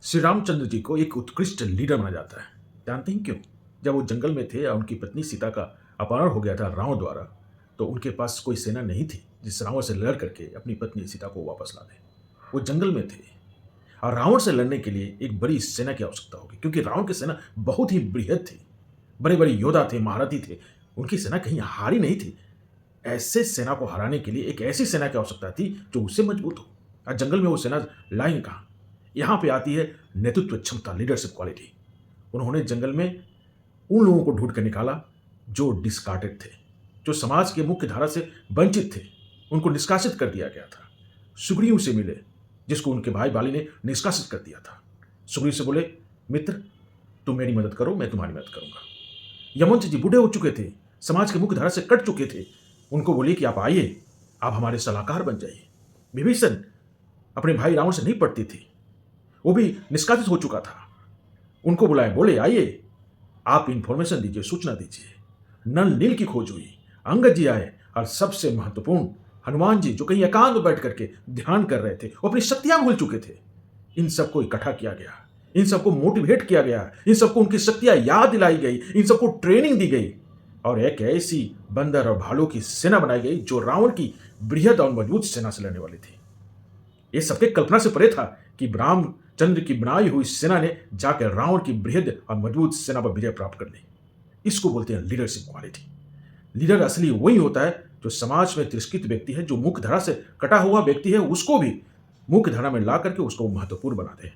श्री रामचंद्र जी को एक उत्कृष्ट लीडर माना जाता है। जानते हैं क्यों? जब वो जंगल में थे और उनकी पत्नी सीता का अपहरण हो गया था रावण द्वारा, तो उनके पास कोई सेना नहीं थी जिस रावण से लड़ करके अपनी पत्नी सीता को वापस ला दे। वो जंगल में थे और रावण से लड़ने के लिए एक बड़ी सेना की आवश्यकता होगी, क्योंकि रावण की सेना बहुत ही बृहद थी। बड़े बड़े योद्धा थे, महारथी थे। उनकी सेना कहीं हारी नहीं थी। ऐसे सेना को हराने के लिए एक ऐसी सेना की आवश्यकता थी जो उससे मजबूत हो। आज जंगल में वो सेना लाएंगे कहाँ? यहाँ पे आती है नेतृत्व क्षमता, लीडरशिप क्वालिटी। उन्होंने जंगल में उन लोगों को ढूंढ कर निकाला जो डिस्कार्डेड थे, जो समाज के मुख्य धारा से वंचित थे। उनको निष्कासित कर दिया गया था। सुग्रीव से मिले, जिसको उनके भाई बाली ने निष्कासित कर दिया था। सुग्रीव से बोले, मित्र तुम मेरी मदद करो, मैं तुम्हारी मदद करूंगा। यमवंत जी बूढ़े हो चुके थे, समाज के मुख्य धारा से कट चुके थे। उनको बोले कि आप आइए, आप हमारे सलाहकार बन जाइए। विभीषण अपने भाई रावण से नहीं पड़ती थी, वो भी निष्कासित हो चुका था। उनको बुलाए, बोले आइए, आप इंफॉर्मेशन दीजिए, सूचना दीजिए। नल नील की खोज हुई, अंगद जी आए, और सबसे महत्वपूर्ण हनुमान जी, जो कहीं एकांत में बैठ करके ध्यान कर रहे थे, वो अपनी शक्तियां भूल चुके थे। इन सबको इकट्ठा किया गया, इन सबको मोटिवेट किया गया, इन सबको उनकी शक्तियां याद दिलाई गई, इन सबको ट्रेनिंग दी गई, और एक ऐसी बंदर और भालू की सेना बनाई गई जो रावण की बृहद और मजबूत सेना से लड़ने वाली थी। ये सबके कल्पना से परे था कि रामचंद्र की बनाई हुई सेना ने जाकर रावण की बृहद और मजबूत सेना पर विजय प्राप्त कर ली। इसको बोलते हैं लीडरशिप क्वालिटी। लीडर असली वही होता है जो समाज में तिरस्कृत व्यक्ति है, जो मुख्य धारा से कटा हुआ व्यक्ति है, उसको भी मुख्य धारा में ला करके उसको महत्वपूर्ण बना दे।